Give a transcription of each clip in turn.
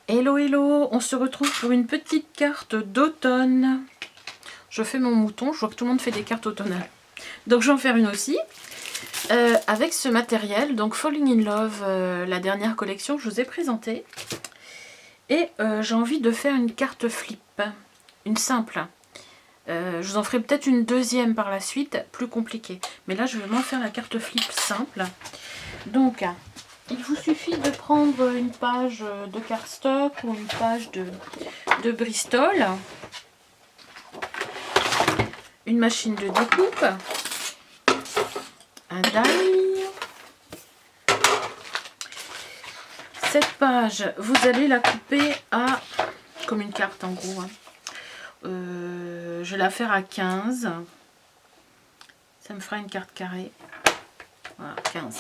Hello hello, on se retrouve pour une petite carte d'automne. Je fais mon mouton, je vois que tout le monde fait des cartes automnales. Donc je vais en faire une aussi. Avec ce matériel, donc Falling in Love, la dernière collection que je vous ai présentée. Et j'ai envie de faire une carte flip, une simple. Je vous en ferai peut-être une deuxième par la suite, plus compliquée. Mais là je vais vraiment faire la carte flip simple. Donc il vous suffit de prendre une page de cardstock ou une page de Bristol, une machine de découpe, un die. Cette page, vous allez la couper à, comme une carte en gros, hein. Je vais la faire à 15. Ça me fera une carte carrée. Voilà, 15.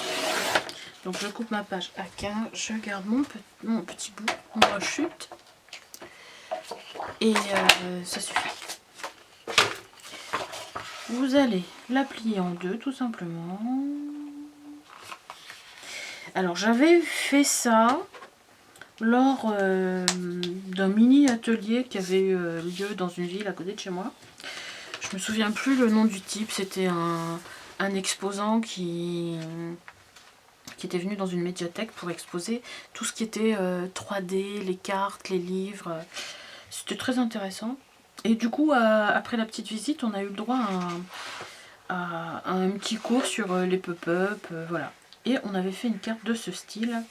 Donc je coupe ma page à 15. Je garde mon petit bout, mon rechute. Et ça suffit. Vous allez la plier en deux tout simplement. Alors j'avais fait ça lors d'un mini atelier qui avait eu lieu dans une ville à côté de chez moi. Je me souviens plus le nom du type, c'était un exposant qui était venu dans une médiathèque pour exposer tout ce qui était 3D, les cartes, les livres. C'était très intéressant. Et du coup, après la petite visite, on a eu le droit à un petit cours sur les pop-up, voilà. Et on avait fait une carte de ce style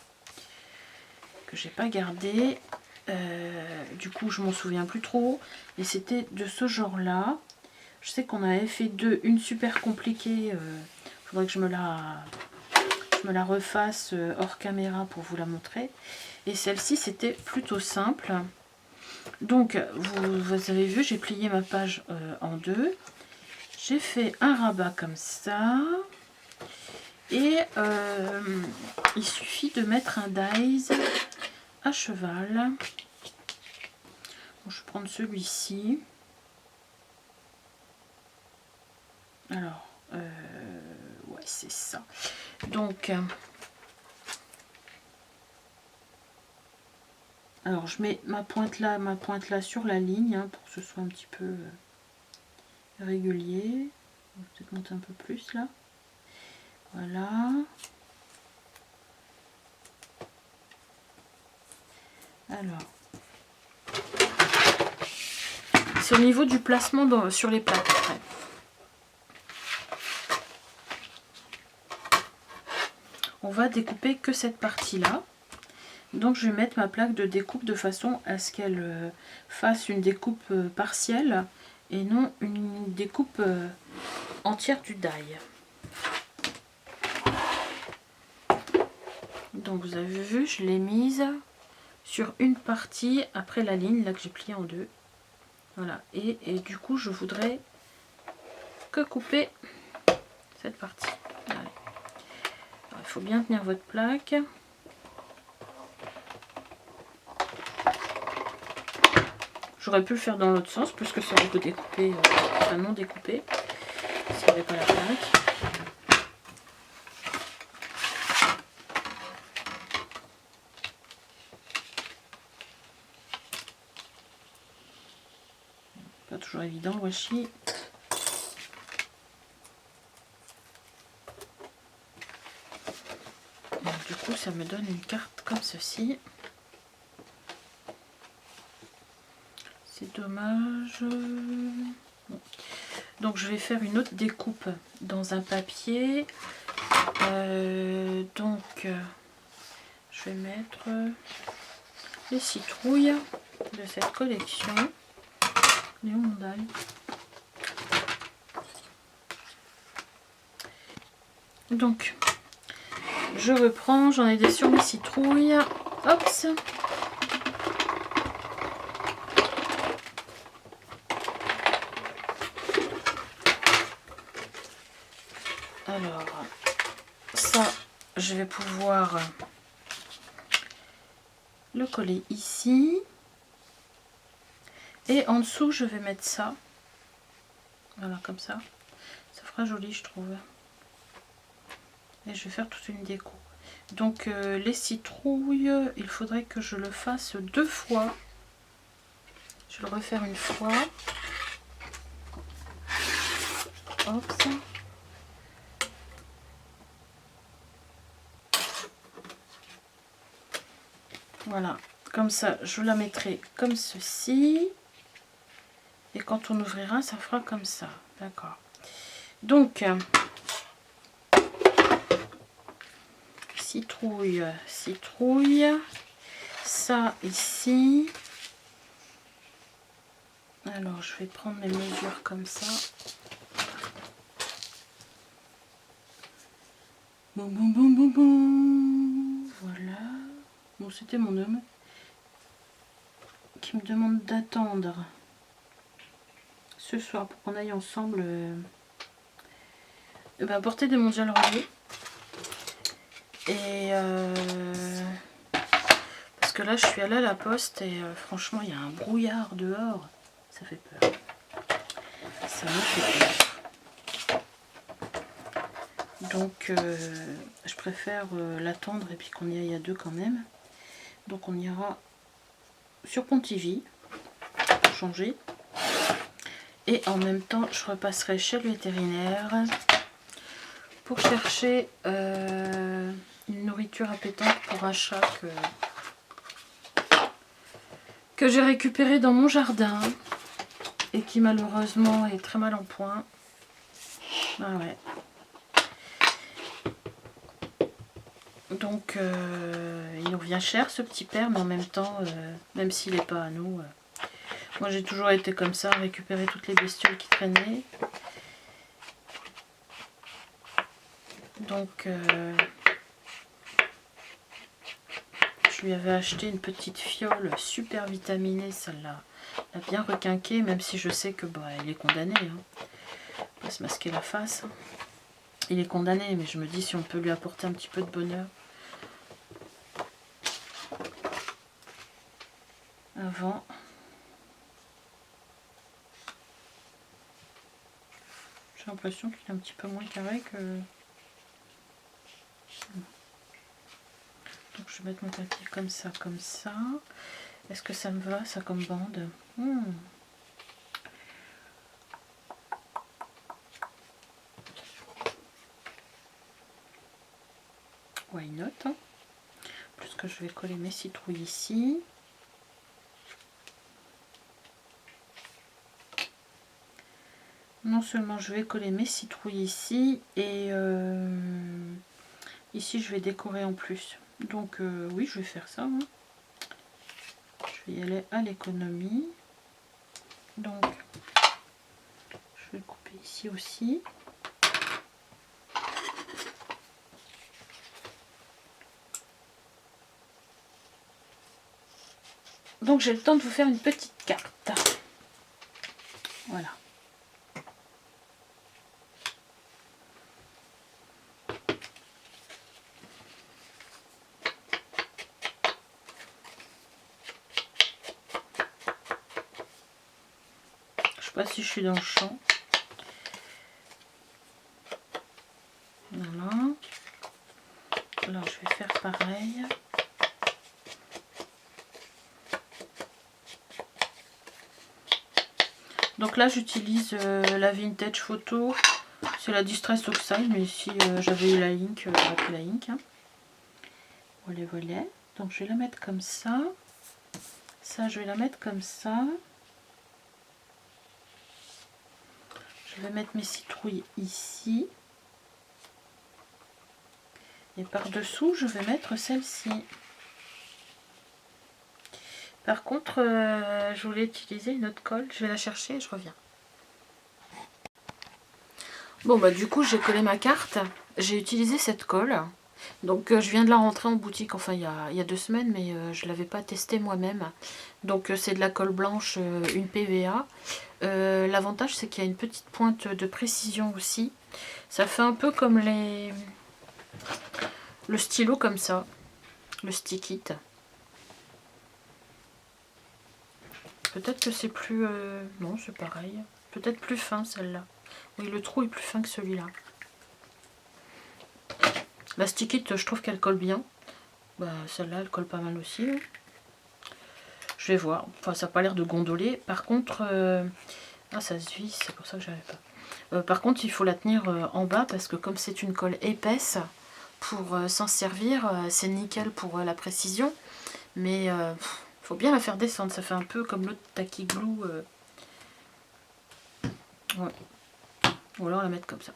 que j'ai pas gardée. Du coup, je m'en souviens plus trop. Et c'était de ce genre-là. Je sais qu'on avait fait une super compliquée. Faudrait que je me la refasse hors caméra pour vous la montrer. Et celle-ci, c'était plutôt simple. Donc, vous avez vu, j'ai plié ma page en deux. J'ai fait un rabat comme ça. Et il suffit de mettre un dies à cheval. Bon, je vais prendre celui-ci. Alors, ouais, c'est ça. Donc, alors je mets ma pointe là sur la ligne hein, pour que ce soit un petit peu régulier. On va peut-être monter un peu plus là. Voilà. Alors, c'est au niveau du placement sur les plaques après. On va découper que cette partie-là. Donc je vais mettre ma plaque de découpe de façon à ce qu'elle fasse une découpe partielle et non une découpe entière du die. Donc vous avez vu, je l'ai mise sur une partie après la ligne là que j'ai pliée en deux. Voilà, et du coup je voudrais que couper cette partie. Alors, il faut bien tenir votre plaque. J'aurais pu le faire dans l'autre sens puisque ça aurait été découpé, enfin non découpé, s'il n'y avait pas la plaque. Pas toujours évident le washi. Donc, du coup ça me donne une carte comme ceci. C'est dommage. Bon. Donc je vais faire une autre découpe dans un papier. Je vais mettre les citrouilles de cette collection. Et mon die. Donc je reprends, j'en ai des sur mes citrouilles. Hop. Alors, ça, je vais pouvoir le coller ici. Et en dessous, je vais mettre ça. Voilà, comme ça. Ça fera joli, je trouve. Et je vais faire toute une déco. Donc les citrouilles, il faudrait que je le fasse 2 fois. Je vais le refaire une fois. Hop. Voilà, comme ça, je la mettrai comme ceci. Et quand on ouvrira, ça fera comme ça. D'accord. Donc, citrouille, citrouille. Ça ici. Alors, je vais prendre mes mesures comme ça. Boum, boum, boum, boum, boum. Voilà. Bon, c'était mon homme qui me demande d'attendre ce soir pour qu'on aille ensemble porter des mondiales relais. Et parce que là je suis allée à la poste et franchement il y a un brouillard dehors, ça fait peur. Ça me fait peur. Donc je préfère l'attendre et puis qu'on y aille à 2 quand même. Donc on ira sur Pontivy pour changer. Et en même temps, je repasserai chez le vétérinaire pour chercher une nourriture appétante pour un chat que j'ai récupéré dans mon jardin et qui malheureusement est très mal en point. Ah ouais. Donc il nous revient cher ce petit père, mais en même temps, même s'il n'est pas à nous, moi j'ai toujours été comme ça, récupérer toutes les bestioles qui traînaient. Donc je lui avais acheté une petite fiole super vitaminée, celle-là l'a bien requinquée, même si je sais que il est condamné, hein. Pas se masquer la face. Il est condamné, mais je me dis si on peut lui apporter un petit peu de bonheur. Avant. J'ai l'impression qu'il est un petit peu moins carré que... Donc je vais mettre mon papier comme ça, comme ça. Est-ce que ça me va, ça, comme bande? Why not, hein? Plus que je vais coller mes citrouilles ici. Non seulement je vais coller mes citrouilles ici, et ici je vais décorer en plus. Donc oui, je vais faire ça, hein. Je vais y aller à l'économie. Donc je vais couper ici aussi. Donc j'ai le temps de vous faire une petite carte. Voilà. Je sais pas si je suis dans le champ. Voilà. Là je vais faire pareil. Donc là j'utilise la Vintage Photo, c'est la Distress Oxide, mais si j'avais eu la Ink, j'aurais pris la Ink, hein. Voilà, voilà. Donc je vais la mettre comme ça. Ça je vais la mettre comme ça. Je vais mettre mes citrouilles ici. Et par dessous je vais mettre celle-ci. Par contre je voulais utiliser une autre colle, je vais la chercher et je reviens. Bon du coup j'ai collé ma carte, j'ai utilisé cette colle. Donc je viens de la rentrer en boutique, enfin il y a 2 semaines, mais je ne l'avais pas testée moi-même. Donc c'est de la colle blanche, une PVA. L'avantage c'est qu'il y a une petite pointe de précision aussi. Ça fait un peu comme le stylo comme ça, le stick it. Peut-être que c'est plus... non, c'est pareil. Peut-être plus fin celle-là. Oui, le trou est plus fin que celui-là. La stickite, je trouve qu'elle colle bien. Bah, celle-là, elle colle pas mal aussi. Je vais voir. Enfin, ça n'a pas l'air de gondoler. Par contre, ah, ça se visse, c'est pour ça que j'arrive pas. Par contre, il faut la tenir en bas parce que comme c'est une colle épaisse, pour s'en servir, c'est nickel pour la précision. Mais il faut bien la faire descendre. Ça fait un peu comme l'autre Tacky Glue. Ouais. Ou alors la mettre comme ça.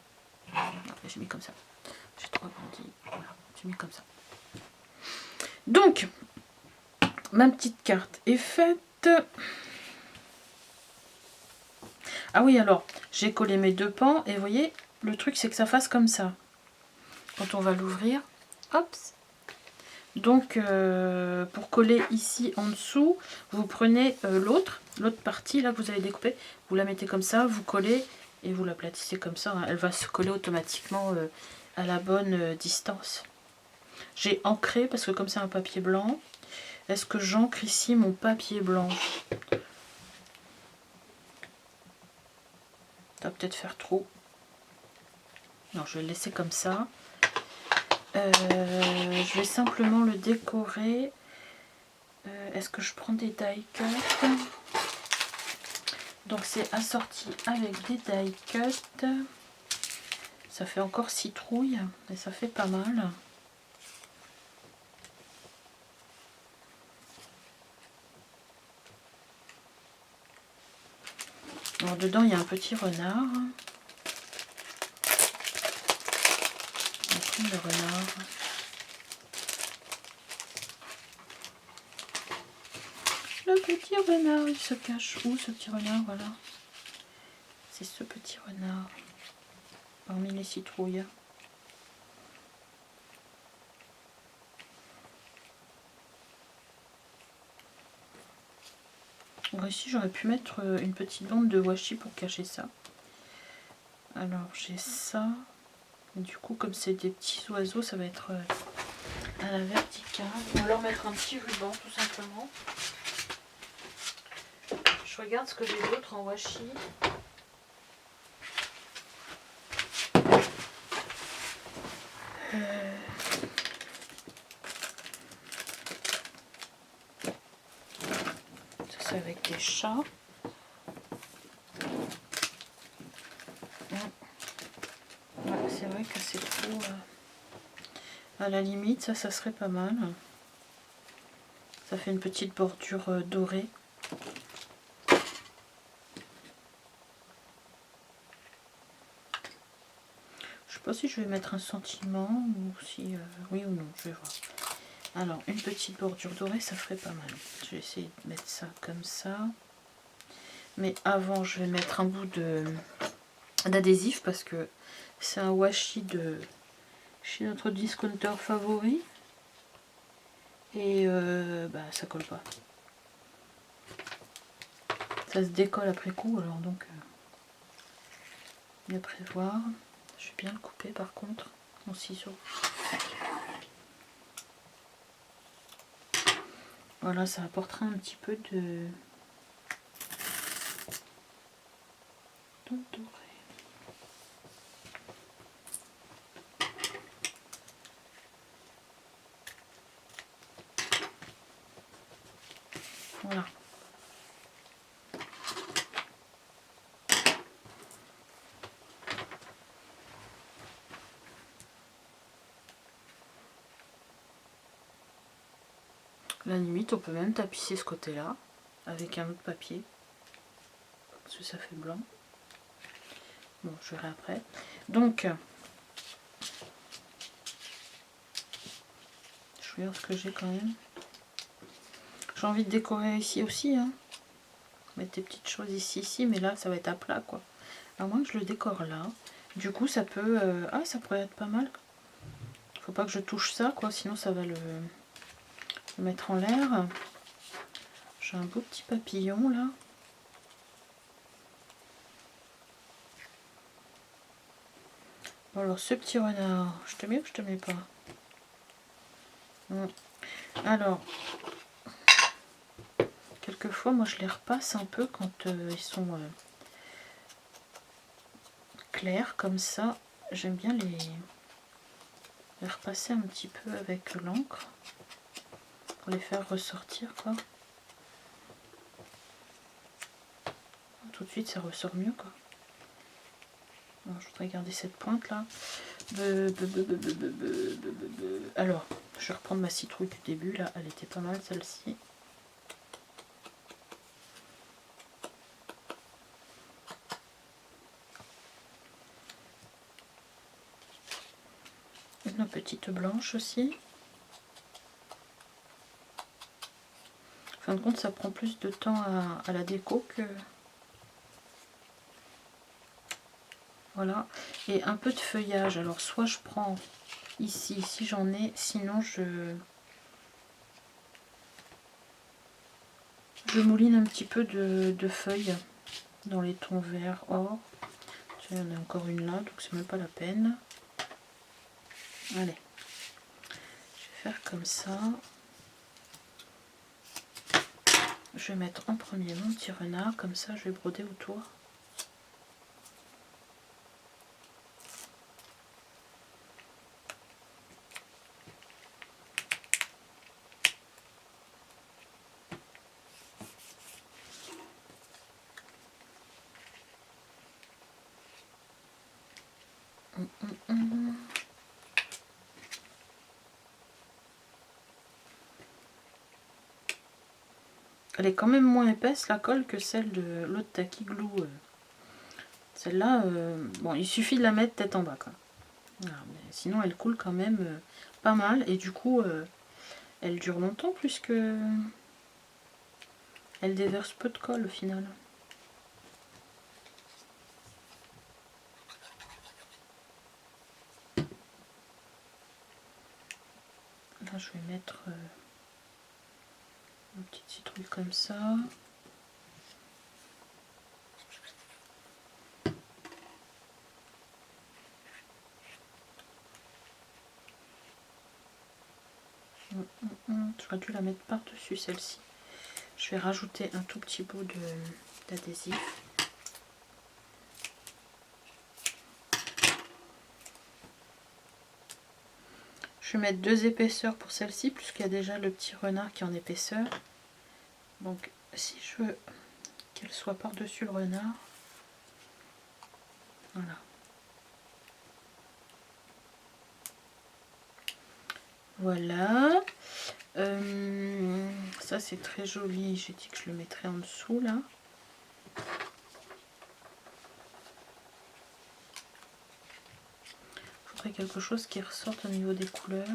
J'ai mis comme ça. J'ai trop agrandi. Voilà, j'ai mis comme ça. Donc, ma petite carte est faite. Ah oui, alors, j'ai collé mes deux pans. Et vous voyez, le truc, c'est que ça fasse comme ça. Quand on va l'ouvrir, hop. Donc, pour coller ici en dessous, vous prenez l'autre partie, là, que vous avez découpée. Vous la mettez comme ça, vous collez et vous l'aplatissez comme ça. Hein. Elle va se coller automatiquement à la bonne distance. J'ai ancré parce que comme c'est un papier blanc, est-ce que j'ancre ici mon papier blanc? Ça va peut-être faire trop. Non, je vais le laisser comme ça. Je vais simplement le décorer. Est-ce que je prends des die cuts? Donc c'est assorti avec des die cuts. Ça fait encore citrouille et ça fait pas mal. Alors dedans il y a un petit renard. On prend le renard. Le petit renard, il se cache où ce petit renard? Voilà. C'est ce petit renard. Parmi les citrouilles. Alors ici j'aurais pu mettre une petite bande de washi pour cacher ça. Alors j'ai ça. Du coup comme c'est des petits oiseaux, ça va être à la verticale. On va leur mettre un petit ruban tout simplement. Je regarde ce que j'ai d'autre en washi. Ça c'est avec des chats. Ouais, c'est vrai que c'est trop... à la limite, ça serait pas mal. Ça fait une petite bordure dorée. Je sais pas si je vais mettre un sentiment ou si oui ou non, je vais voir. Alors une petite bordure dorée, ça ferait pas mal. Je vais essayer de mettre ça comme ça. Mais avant, je vais mettre un bout d'adhésif parce que c'est un washi de chez notre discounter favori. Et bah, ça colle pas. Ça se décolle après coup, alors donc bien prévoir. Je vais bien le couper par contre, mon ciseau. Voilà, ça apportera un petit peu de doré. Voilà. À la limite, on peut même tapisser ce côté-là avec un autre papier. Parce que ça fait blanc. Bon, je verrai après. Donc, je regarde ce que j'ai quand même. J'ai envie de décorer ici aussi. Hein. Mettre des petites choses ici, mais là, ça va être à plat, quoi. À moins que je le décore là. Du coup, ça peut... ah, ça pourrait être pas mal. Faut pas que je touche ça, quoi. Sinon, ça va le mettre en l'air. J'ai un beau petit papillon, là. Bon, alors, ce petit renard, je te mets ou je te mets pas? Bon. Alors, quelquefois, moi, je les repasse un peu quand ils sont clairs, comme ça. J'aime bien Je vais repasser un petit peu avec l'encre pour les faire ressortir quoi. Tout de suite ça ressort mieux quoi. Alors, je voudrais garder cette pointe là. Alors, je vais reprendre ma citrouille du début là, elle était pas mal celle-ci. Une petite blanche aussi. En fin de compte, ça prend plus de temps à la déco que... Voilà. Et un peu de feuillage. Alors, soit je prends ici, si j'en ai, sinon je mouline un petit peu de feuilles dans les tons vert, or. Il y en a encore une là, donc c'est même pas la peine. Allez. Je vais faire comme ça. Je vais mettre en premier mon petit renard, comme ça je vais broder autour. Elle est quand même moins épaisse la colle que celle de l'autre Tacky Glue. Celle-là, bon, il suffit de la mettre tête en bas. Quoi. Voilà, mais sinon, elle coule quand même pas mal et du coup, elle dure longtemps puisque elle déverse peu de colle au final. Là, je vais mettre une petite citrouille comme ça. J'aurais dû la mettre par-dessus celle-ci. Je vais rajouter un tout petit bout d'adhésif. Je vais mettre 2 épaisseurs pour celle-ci, puisqu'il y a déjà le petit renard qui est en épaisseur. Donc si je veux qu'elle soit par-dessus le renard, voilà. Voilà. Ça c'est très joli, j'ai dit que je le mettrais en dessous là. Il faudrait quelque chose qui ressorte au niveau des couleurs.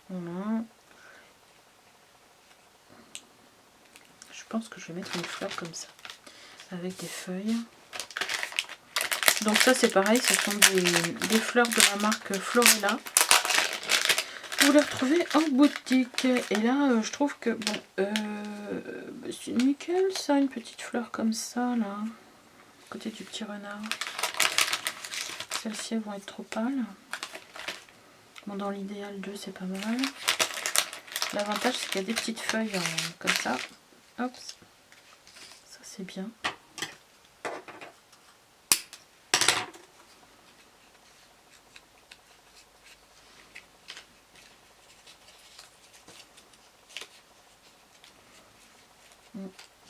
Voilà. Je pense que je vais mettre une fleur comme ça, avec des feuilles. Donc ça c'est pareil, ce sont des fleurs de la marque Florella. Vous les retrouvez en boutique. Et là je trouve que bon, c'est nickel ça, une petite fleur comme ça là, à côté du petit renard. Celles-ci elles vont être trop pâles. Bon, dans l'idéal 2 c'est pas mal. L'avantage c'est qu'il y a des petites feuilles comme ça. Hop, ça c'est bien.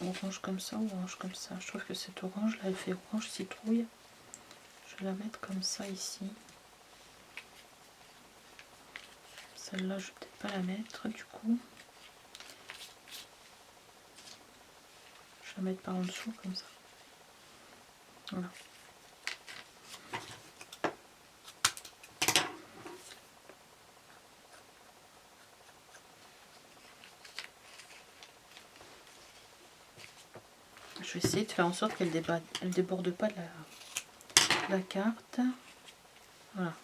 Orange comme ça ou orange comme ça. Je trouve que cette orange là elle fait orange citrouille. Je vais la mettre comme ça ici. Celle-là je vais peut-être pas la mettre du coup. Je vais la mettre par en dessous comme ça. Voilà. Je vais essayer de faire en sorte qu'elle ne déborde pas de la carte. Voilà.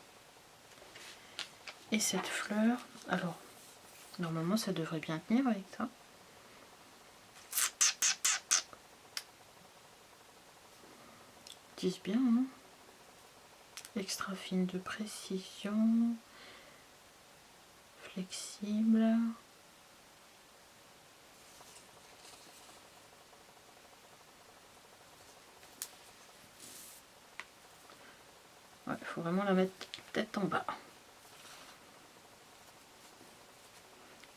Et cette fleur, alors, normalement ça devrait bien tenir avec ça. disent bien, hein. Extra fine de précision, flexible. Ouais, il faut vraiment la mettre tête en bas.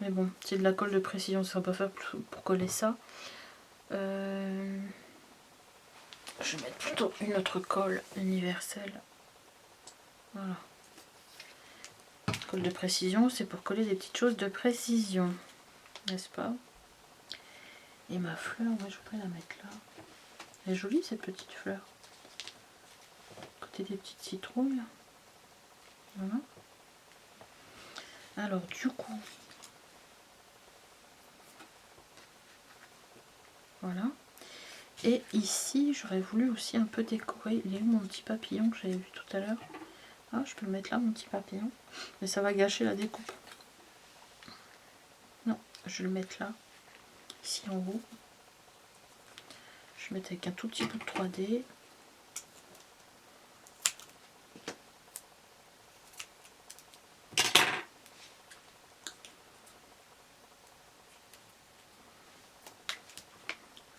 Mais bon, c'est de la colle de précision, ça va pas faire pour coller ça. Je vais mettre plutôt une autre colle universelle. Voilà. Colle de précision, c'est pour coller des petites choses de précision, n'est-ce pas? Et ma fleur, moi je voudrais la mettre là. Elle est jolie cette petite fleur. À côté des petites citrouilles. Voilà. Alors du coup, voilà. Et ici, j'aurais voulu aussi un peu décorer. Il est où mon petit papillon que j'avais vu tout à l'heure? Ah, je peux le mettre là, mon petit papillon. Mais ça va gâcher la découpe. Non, je vais le mettre là. Ici en haut. Je vais mettre avec un tout petit bout de 3D.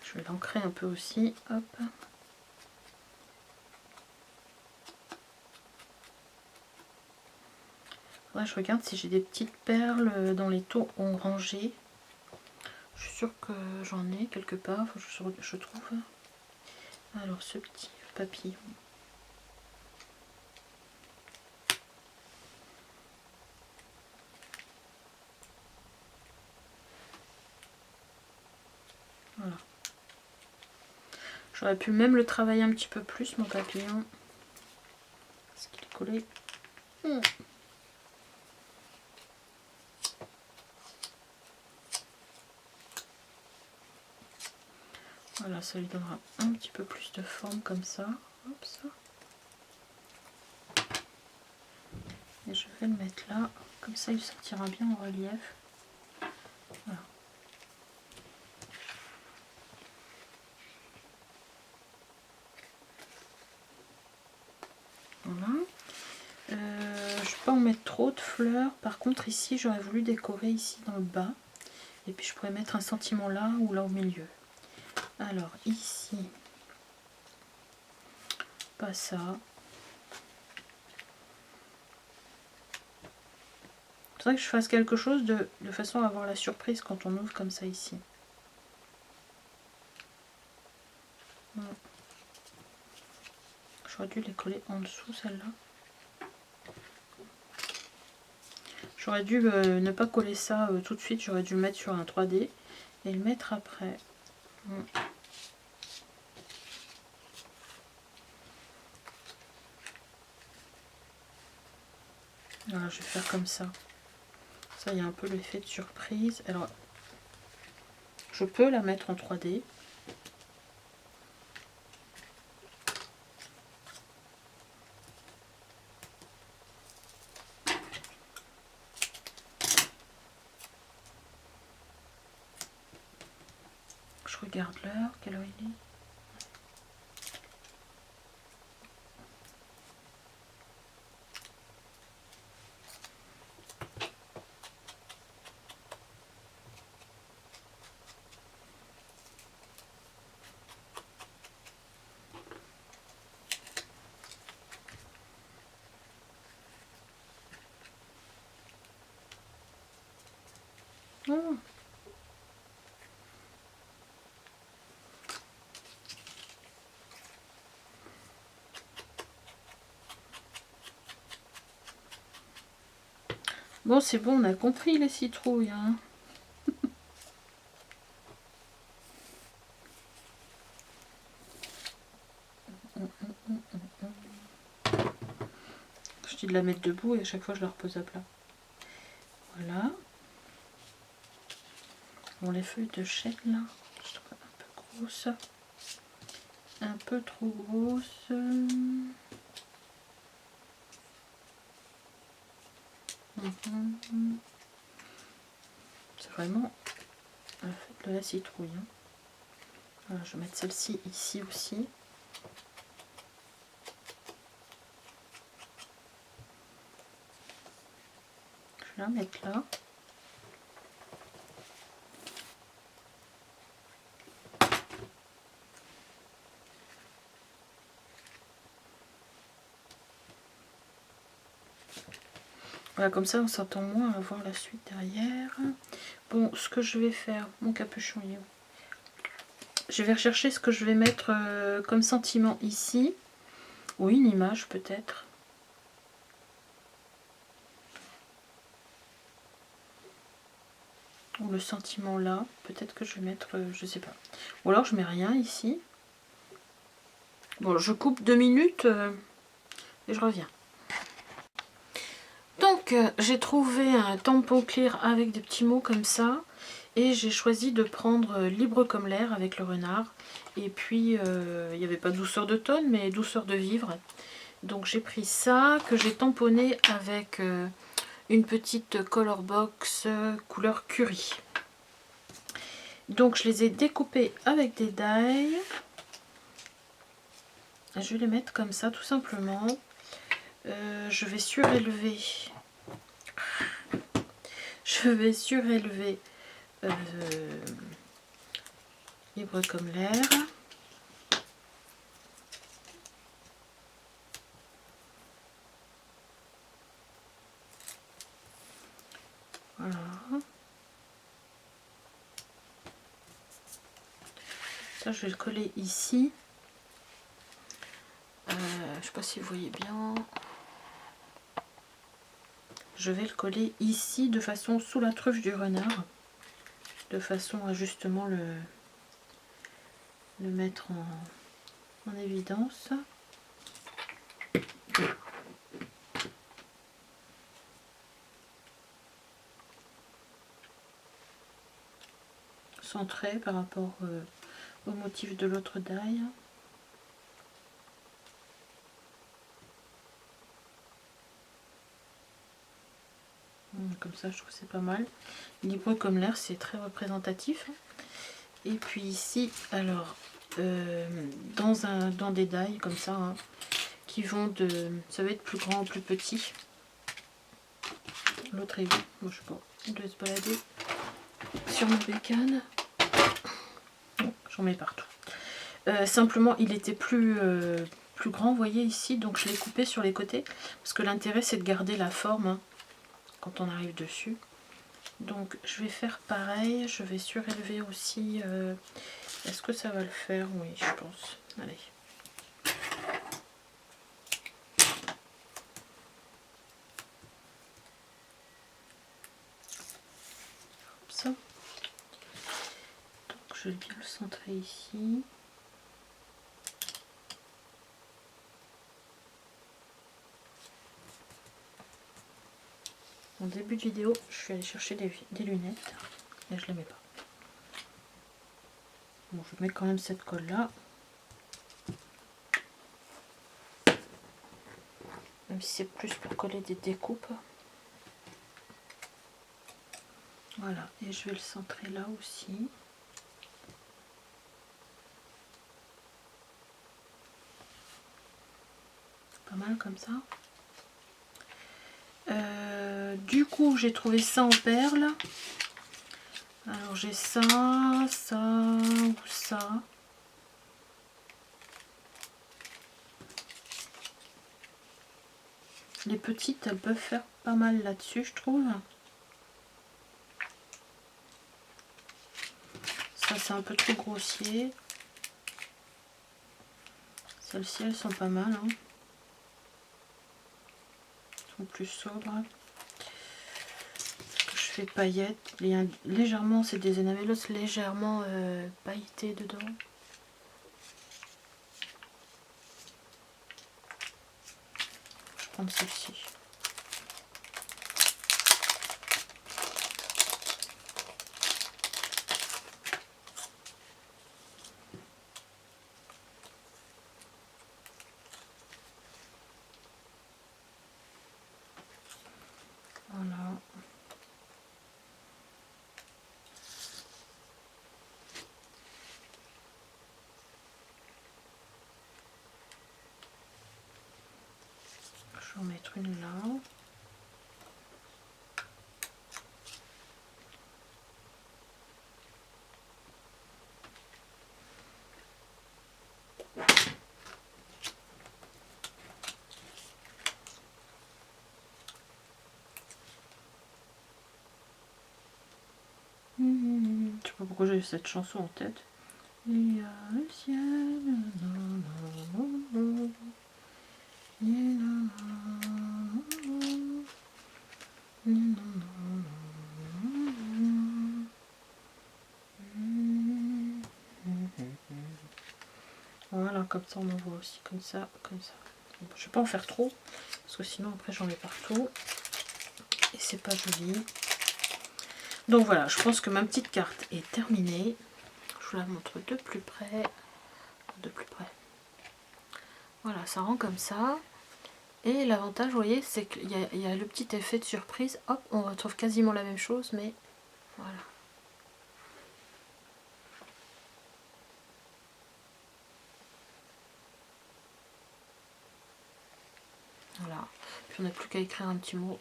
Je vais l'ancrer un peu aussi. Hop. Faudrait que je regarde si j'ai des petites perles dans les taux orangés. Je suis sûre que j'en ai quelque part. Faut que je trouve. Alors ce petit papillon. Voilà. J'aurais pu même le travailler un petit peu plus, mon papillon. Parce qu'il est collé. Voilà, ça lui donnera un petit peu plus de forme comme ça. Hop, ça. Et je vais le mettre là. Comme ça, il sortira bien en relief. Voilà. Voilà. Je ne vais pas en mettre trop de fleurs. Par contre, ici, j'aurais voulu décorer ici dans le bas. Et puis, je pourrais mettre un sentiment là ou là au milieu. Alors, ici, pas ça. Il faudrait que je fasse quelque chose de façon à avoir la surprise quand on ouvre comme ça ici. J'aurais dû les coller en dessous, celle-là. J'aurais dû ne pas coller ça tout de suite, j'aurais dû le mettre sur un 3D et le mettre après. Voilà, je vais faire comme ça. Ça, il y a un peu l'effet de surprise. Alors, je peux la mettre en 3D. Je regarde l'heure, quelle heure il est. Oh. Bon, c'est bon, on a compris les citrouilles. Hein. Je dis de la mettre debout et à chaque fois je la repose à plat. Voilà. Bon, les feuilles de chêne là, je trouve un peu grosses. Un peu trop grosses. C'est vraiment la fête de la citrouille. Hein. Voilà, je vais mettre celle-ci ici aussi. Je vais la mettre là. Voilà, comme ça on s'entend moins à voir la suite derrière. Bon, ce que je vais faire, mon capuchon est où? Je vais rechercher ce que je vais mettre comme sentiment ici. Ou une image peut-être. Ou le sentiment là. Peut-être que je vais mettre, je sais pas. Ou alors je mets rien ici. Bon, je coupe 2 minutes et je reviens. Donc, j'ai trouvé un tampon clear avec des petits mots comme ça. Et j'ai choisi de prendre Libre comme l'air avec le renard. Et puis, il n'y avait pas douceur d'automne, mais douceur de vivre. Donc, j'ai pris ça, que j'ai tamponné avec une petite color box couleur curry. Donc, je les ai découpés avec des die. Je vais les mettre comme ça, tout simplement. Je vais surélever. Je vais surélever Libre comme l'air. Voilà. Ça, je vais le coller ici. Je ne sais pas si vous voyez bien. Je vais le coller ici de façon sous la truffe du renard. De façon à justement le mettre en évidence. Centré par rapport au motif de l'autre die. Comme ça, je trouve que c'est pas mal. Libre comme l'air, c'est très représentatif. Et puis ici, alors, dans des die comme ça, hein, qui vont de... Ça va être plus grand ou plus petit. L'autre est où? Moi, je sais pas. On doit se balader sur ma bécane. Bon, j'en mets partout. Simplement, il était plus grand, vous voyez ici, donc je l'ai coupé sur les côtés. Parce que l'intérêt, c'est de garder la forme hein, quand on arrive dessus. Donc, je vais faire pareil. Je vais surélever aussi... Est-ce que ça va le faire? Oui, je pense. Allez. Comme ça. Donc, je vais bien le centrer ici. En début de vidéo, je suis allée chercher des lunettes et je les mets pas. Bon, je mets quand même cette colle là. Même si c'est plus pour coller des découpes. Voilà, et je vais le centrer là aussi. Pas mal comme ça. Du coup, j'ai trouvé ça en perles. Alors j'ai ça, ça ou ça. Les petites, elles peuvent faire pas mal là-dessus, je trouve. Ça, c'est un peu trop grossier. Celles-ci, elles sont pas mal. Hein. Elles sont plus sobres. Je fais paillettes. Légèrement, c'est des enamelos légèrement pailletés dedans. Je vais prendre celle-ci. Voilà. Je vais en mettre une là. pourquoi j'ai cette chanson en tête. Il y a le ciel. Voilà, comme ça on en voit aussi, comme ça, comme ça. Bon, je vais pas en faire trop, parce que sinon après j'en ai partout. Et c'est pas joli. Donc voilà, je pense que ma petite carte est terminée. Je vous la montre de plus près. De plus près. Voilà, ça rend comme ça. Et l'avantage, vous voyez, c'est qu'il y a le petit effet de surprise. Hop, on retrouve quasiment la même chose, mais voilà. Voilà. Puis on n'a plus qu'à écrire un petit mot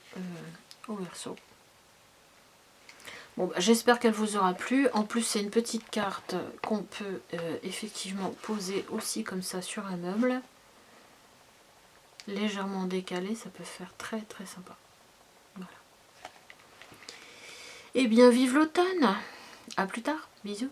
au verso. Bon, bah, j'espère qu'elle vous aura plu. En plus, c'est une petite carte qu'on peut effectivement poser aussi comme ça sur un meuble. Légèrement décalé, ça peut faire très très sympa. Voilà. Et bien, vive l'automne! À plus tard, bisous!